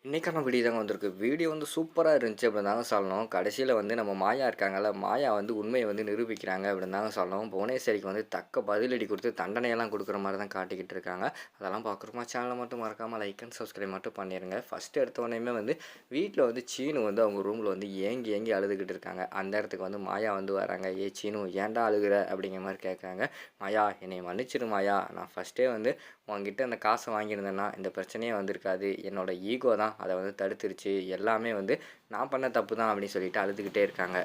இன்னைக்கான வீடியோ தாங்க வந்திருக்கு. வீடியோ வந்து சூப்பரா இருந்துச்சு அப்படின்னு தாங்க சொல்லணும். கடைசியில வந்து நம்ம மாயா இருக்காங்கல்ல, மாயா வந்து உண்மைய வந்து நிரூபிக்கிறாங்க அப்படின்னு தாங்க சொல்லணும். புவனேஸ்வரிக்கு வந்து தக்க பதிலடி குடுத்து தண்டனையெல்லாம் குடுக்குற மாரி தான் காட்டிக்கிட்டு இருக்காங்க. அதெல்லாம் பார்க்குறோமா சேனல மட்டும் மறக்காம லைக் அண்ட் சப்ஸ்கிரைப் மட்டும் பண்ணிருங்க. ஃபர்ஸ்ட் எடுத்த உடனேயுமே வந்து வீட்ல வந்து சீனு வந்து அவங்க ரூம்ல வந்து ஏங்கி ஏங்கி அழுதுகிட்டு இருக்காங்க. அந்த இடத்துக்கு வந்து மாயா வந்து வராங்க. "ஏய் சீனு ஏன்டா அழுகுற?" அப்படிங்கிற மாரி கேட்குறாங்க. "மாயா என்னைய மன்னிச்சிடு மாயா. நான் ஃபர்ஸ்ட்டே வந்து உன்கிட்ட அந்த காசை வாங்கியிருந்தேன்னா இந்த பிரச்சனையே வந்திருக்காது. என்னோட ஈகோ தான் அத வந்து தடுத்துருச்சு. எல்லாமே வந்து நான் பண்ண தப்பு தான்" அப்படின்னு சொல்லிட்டு அழுதுகிட்டே இருக்காங்க.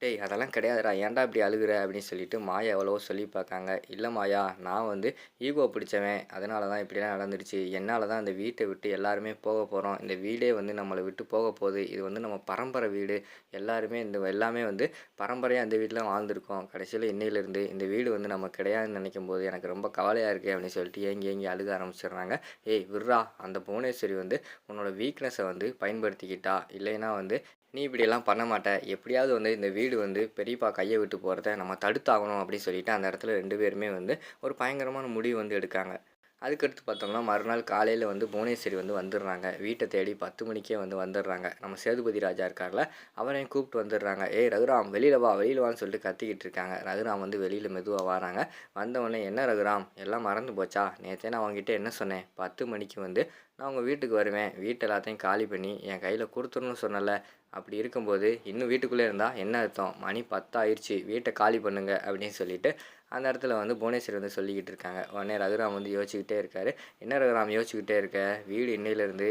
"டேய் அதெல்லாம் கிடையாதுடா. ஏன்டா இப்படி அழுகுற?" அப்படின்னு சொல்லிட்டு மாயா எவ்வளவோ சொல்லி பார்க்காங்க. "இல்ல மாயா, நான் வந்து ஈகோ பிடிச்சவன். அதனால தான் இப்படிலாம் நடந்துருச்சு. என்னால தான் இந்த வீட்ட விட்டு எல்லாருமே போக போறோம். இந்த வீடே வந்து நம்மள விட்டு போக போகுது. இது வந்து நம்ம பரம்பரை வீடு. எல்லாமே வந்து பரம்பரையா இந்த வீட்ல வாழ்ந்துருக்கோம். கடைசியில இன்னையிலேருந்து இந்த வீடு வந்து நமக்கு கிடையாதுன்னு நினைக்கும்போது எனக்கு ரொம்ப கவலையா இருக்கு." அப்படின்னு சொல்லிட்டு ஏங்கி ஏங்கி அழுக ஆரம்பிச்சிடுறாங்க. "ஏய் விட்றா, அந்த புவனேஸ்வரி வந்து உன்னோட வீக்னஸை வந்து பயன்படுத்திக்கிட்டா. இல்லைன்னா வந்து நீ இப்படியெல்லாம் பண்ண மாட்ட. எப்படியாவது வந்து இந்த வீடு வந்து பெரியப்பா கைய விட்டு போறத நம்ம தடுத்தாகணும்." அப்படின்னு சொல்லிட்டு அந்த இடத்துல 2 பேருமே வந்து ஒரு பயங்கரமான முடிவு வந்து எடுக்காங்க. அதுக்கடுத்து பார்த்தோம்னா, மறுநாள் காலையில வந்து புவனேஸ்வரி வந்து வந்துடுறாங்க. வீட்ட தேடி 10 மணிக்கே வந்து வந்துடுறாங்க. நம்ம சேதுபதி ராஜா இருக்கார்ல, அவரையும் கூப்பிட்டு வந்துடுறாங்க. "ஏய் ரகுராம் வெளியில வா, வெளியில வான்னு" சொல்லிட்டு கத்திக்கிட்டு இருக்காங்க. ரகுராம் வந்து வெளியில மெதுவா வராங்க. வந்தவுடனே, "என்ன ரகுராம் எல்லாம் மறந்து போச்சா? நேத்தே நான் உன்கிட்ட என்ன சொன்னேன்? 10 மணிக்கு வந்து நான் உங்க வீட்டுக்கு வருவேன். வீட்ட எல்லாத்தையும் காலி பண்ணி என் கையில குடுத்துறணும்னு சொன்னேன்ல. அப்படி இருக்கும்போது இன்னும் வீட்டுக்குள்ளே இருந்தா என்ன அர்த்தம்? மணி 10 ஆயிருச்சு. வீட்ட காலி பண்ணுங்க." அப்படின்னு சொல்லிட்டு அந்த இடத்துல வந்து புவனேஸ்வரி வந்து சொல்லிக்கிட்டு இருக்காங்க. உடனே ரகுராம் வந்து யோசிச்சுக்கிட்டே இருக்காரு. "என்ன ரகுராம் யோசிச்சுக்கிட்டே இருக்க? வீடு இன்னையிலேருந்து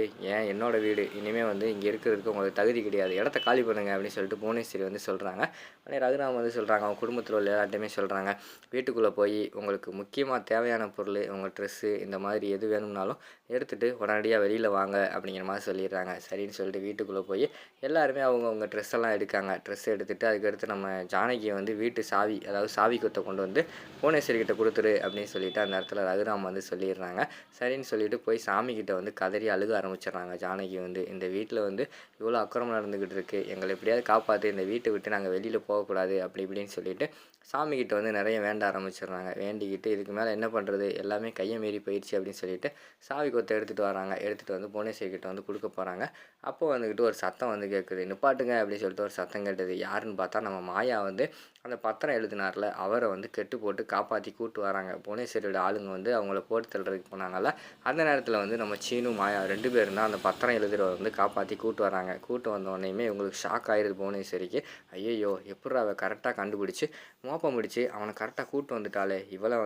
என்னோட வீடு. இனிமே வந்து இங்க இருக்கிறதுக்கு உங்களுக்கு தகுதி கிடையாது. இடத்த காலி பண்ணுங்க." அப்படின்னு சொல்லிட்டு புவனேஸ்வரி வந்து சொல்றாங்க. உடனே ரகுராம் வந்து சொல்றாங்க, அவங்க குடும்பத்தில உள்ள எல்லார்ட்டயுமே சொல்றாங்க, "வீட்டுக்குள்ள போய் உங்களுக்கு முக்கியமா தேவையான பொருளு, உங்க ட்ரெஸ்ஸு இந்த மாதிரி எது வேணும்னாலும் எடுத்துட்டு உடனடியா வெளியில வாங்க." அப்படிங்கிற மாரி சொல்லிடுறாங்க. சரின்னு சொல்லிட்டு வீட்டுக்குள்ள போய் எல்லாருமே அவங்கவங்க ட்ரெஸ் எல்லாம் எடுக்காங்க. ட்ரெஸ் எடுத்துட்டு அதுக்கடுத்து நம்ம ஜானகிய வந்து வீட்டு சாவி, அதாவது சாவி கொத்த கொண்டு வந்து புவனேஸ்வரி கிட்ட குடுத்துரு அப்படின்னு சொல்லிட்டு அந்த இடத்துல ரகுராம் வந்து சொல்லிடுறாங்க. சரின்னு சொல்லிட்டு போய் சாமிகிட்ட வந்து கதறி அழுக ஆரம்பிச்சிடுறாங்க ஜானகி வந்து. "இந்த வீட்ல வந்து இவ்வளோ அக்கிரமம் நடந்துக்கிட்டு இருக்கு. எங்கள எப்படியாவது காப்பாத்து. இந்த வீட்ட விட்டு நாங்க வெளியில போகக்கூடாது." அப்படி இப்படின்னு சொல்லிட்டு சாமிகிட்ட வந்து நெறைய வேண்ட ஆரம்பிச்சிடுறாங்க. வேண்டிக்கிட்டு இதுக்கு மேல என்ன பண்றது? எல்லாமே கைய மீறி போயிடுச்சு அப்படின்னு சொல்லிட்டு சாவி கொத்த எடுத்துட்டு வராங்க. எடுத்துட்டு வந்து புவனேஸ்வரி கிட்ட வந்து குடுக்க போறாங்க. அப்போ வந்துக்கிட்டு ஒரு சத்தம் வந்து கேட்குது. "நிப்பாட்டுங்க" அப்படின்னு சொல்லிட்டு ஒரு சத்தம் கேட்டது. யாருன்னு பார்த்தா நம்ம மாயா வந்து அந்த பத்திரம் எழுதினார்ல, அவரை வந்து கெட்டு போட்டு காப்பாற்றி கூட்டு வராங்க. புவனேஸ்வரியோட ஆளுங்க வந்து அவங்கள போட்டு தள்ளுறதுக்கு போனாங்கல்ல, அந்த நேரத்தில் வந்து நம்ம சீனு மாயா 2 பேரும் தான் அந்த பத்திரம் எழுதுறவரை வந்து காப்பாற்றி கூட்டு வராங்க. கூட்டு வந்தோடனேயுமே இவங்களுக்கு ஷாக் ஆயிடுது புவனேஸ்வரிக்கு. ஐயையோ, எப்புட்றா அவ கரெக்டாக கண்டுபிடிச்சி மோப்பம் பிடிச்சு அவனை கரெக்டாக கூட்டு வந்துட்டாளே,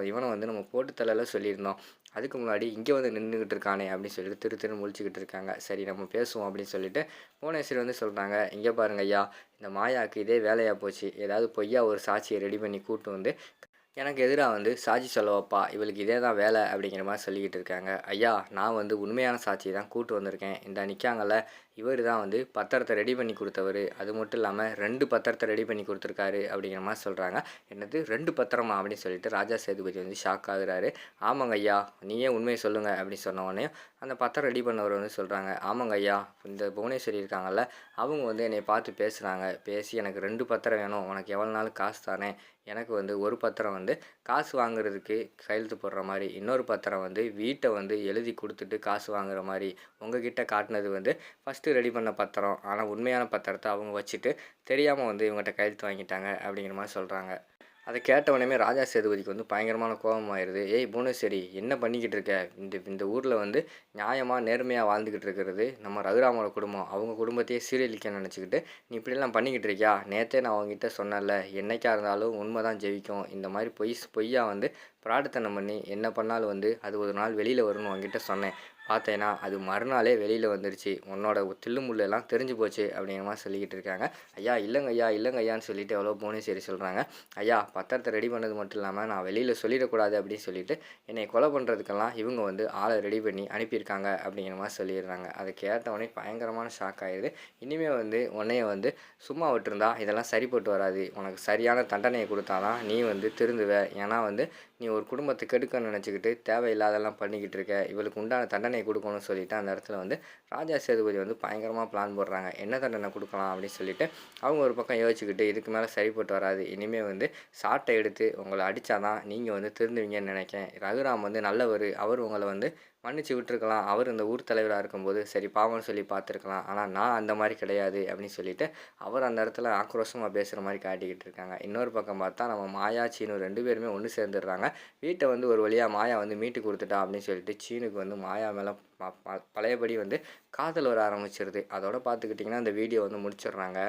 இவனை வந்து நம்ம போட்டு தள்ளல சொல்லியிருந்தோம், அதுக்கு முன்னாடி இங்கே வந்து நின்றுக்கிட்டு இருக்கானே அப்படின்னு சொல்லிட்டு திரு திருன்னு முழிச்சுக்கிட்டு இருக்காங்க. சரி நம்ம பேசுவோம் அப்படின்னு சொல்லிட்டு புவனேஸ்வரி வந்து சொல்கிறாங்க, "இங்கே பாருங்க ஐயா, இந்த மாயாவுக்கு இதே வேலையாக போச்சு. ஏதாவது பொய்யா ஒரு சாட்சியை ரெடி பண்ணி கூட்டு வந்து எனக்கு எதிரா வந்து சாட்சி சொல்ல வைப்பா. இவளுக்கு இதே தான் வேலை." அப்படிங்கிற மாதிரி சொல்லிக்கிட்டு இருக்காங்க. "ஐயா, நான் வந்து உண்மையான சாட்சியை தான் கூட்டு வந்திருக்கேன். இந்த நிற்காங்கல்ல, இவர் தான் வந்து பத்திரத்தை ரெடி பண்ணி கொடுத்தவர். அது மட்டும் இல்லாமல் 2 பத்திரத்தை ரெடி பண்ணி கொடுத்துருக்காரு." அப்படிங்கிற மாதிரி சொல்கிறாங்க. "என்னது 2 பத்திரமா?" அப்படின்னு சொல்லிட்டு ராஜா சேதுபதி வந்து ஷாக் ஆகுறாரு. "ஆமாங்க ஐயா, நீயே உண்மையை சொல்லுங்க." அப்படின்னு சொன்ன உடனே அந்த பத்திரம் ரெடி பண்ணவர் வந்து சொல்கிறாங்க, "ஆமாங்க ஐயா, இந்த புவனேஸ்வரி இருக்காங்கல்ல, அவங்க வந்து என்னை பார்த்து பேசுகிறாங்க. பேசி எனக்கு 2 பத்திரம் வேணும், உனக்கு எவ்வளோ நாள் காசு தானே. எனக்கு வந்து ஒரு பத்திரம் வந்து காசு வாங்குறதுக்கு கையெழுத்து போடுற மாதிரி, இன்னொரு பத்திரம் வந்து வீட்டை வந்து எழுதி கொடுத்துட்டு காசு வாங்குற மாதிரி. உங்ககிட்ட காட்டினது வந்து ஃபஸ்ட்டு ரெடி பண்ண பத்திரம். ஆனால் உண்மையான பத்திரத்தை அவங்க வச்சுட்டு தெரியாமல் வந்து இவங்ககிட்ட கையெழுத்து வாங்கிட்டாங்க." அப்படிங்கிற மாதிரி சொல்கிறாங்க. அத கேட்டவுடனேயுமே ராஜா சேதுபதிக்கு வந்து பயங்கரமான கோபமாயிருது. "ஏய் புவனேஸ்வரி, என்ன பண்ணிக்கிட்டு இருக்க? இந்த இந்த ஊர்ல வந்து நியாயமா, நேர்மையா வாழ்ந்துக்கிட்டு இருக்கிறது நம்ம ரகுராமோட குடும்பம். அவங்க குடும்பத்தையே சீரழிக்கணும்னு நெனச்சுக்கிட்டு, நீ இப்படியெல்லாம் பண்ணிக்கிட்டு இருக்கியா? நேத்தே நான் உன்கிட்ட சொன்னேன்ல, என்னைக்கா இருந்தாலும் உண்மை தான் ஜெயிக்கும். இந்த மாரி பொய்யா வந்து பிராடத்தனம் பண்ணி என்ன பண்ணாலும் வந்து அது ஒரு நாள் வெளியில வரும்னு உன்கிட்ட சொன்னேன். பார்த்தேனா, அது மறுநாளே வெளியில வந்துருச்சு. உன்னோட தில்லு முல்லு எல்லாம் தெரிஞ்சு போச்சு." அப்படிங்கிற மாரி சொல்லிக்கிட்டு இருக்காங்க. "ஐயா இல்லைங்க ஐயா, இல்லைங்க ஐயான்னு" சொல்லிட்டு எவ்வளோ புவனேஸ்வரி சொல்கிறாங்க. "ஐயா, பத்திரத்தை ரெடி பண்ணது மட்டும் இல்லாமல் நான் வெளியில் சொல்லிடக்கூடாது அப்படின்னு சொல்லிட்டு என்னை கொலை பண்ணுறதுக்கெல்லாம் இவங்க வந்து ஆளை ரெடி பண்ணி அனுப்பியிருக்காங்க." அப்படிங்கிற மாதிரி சொல்லிடுறாங்க. அதை கேட்டவொடனே பயங்கரமான ஷாக் ஆயிடுது. "இனிமேல் வந்து உன்னைய வந்து சும்மா விட்டுருந்தா இதெல்லாம் சரிப்பட்டு வராது. உனக்கு சரியான தண்டனையை கொடுத்தா தான் நீ வந்து திருந்துவ. ஏன்னா வந்து நீ ஒரு குடும்பத்தை கெடுக்கணும்னு நினச்சிக்கிட்டு தேவையில்லாதெல்லாம் பண்ணிக்கிட்டு இருக்க. இவளுக்கு உண்டான தண்டனை கொடுக்கணும்னு" சொல்லிட்டு அந்த இடத்துல வந்து ராஜா சேதுபதி வந்து பயங்கரமாக பிளான் போடுறாங்க. என்ன தண்டனை கொடுக்கலாம் அப்படின்னு சொல்லிட்டு அவங்க ஒரு பக்கம் யோசிச்சுக்கிட்டு, இதுக்கு மேலே சரிப்பட்டு வராது, இனிமேல் வந்து சாட்டை எடுத்து உங்களை அடித்தா தான் நீங்கள் வந்து திருந்துவீங்கன்னு நினைக்கிறேன். ரகுராம் வந்து நல்லவர், அவர் உங்களை வந்து மன்னிச்சு விட்டுருக்கலாம். அவர் இந்த ஊர் தலைவரா இருக்கும்போது, சரி பாவம்ன்னு சொல்லி பார்த்துருக்கலாம். ஆனா நான் அந்த மாரி கிடையாது அப்படின்னு சொல்லிட்டு, அவர் அந்த இடத்துல ஆக்ரோஷமா பேசுற மாரி காட்டிக்கிட்டு இருக்காங்க. இன்னொரு பக்கம் பார்த்தா நம்ம மாயா, சீனு 2 பேருமே ஒண்ணு சேர்ந்துடுறாங்க. வீட்ட வந்து ஒரு வழியா மாயா வந்து மீட்டு குடுத்துட்டா அப்படின்னு சொல்லிட்டு, சீனுக்கு வந்து மாயா மேல பழையபடி வந்து காதல் வர ஆரம்பிச்சுருது. அதோட பார்த்துக்கிட்டிங்கன்னா, இந்த வீடியோ வந்து முடிச்சிடுறாங்க.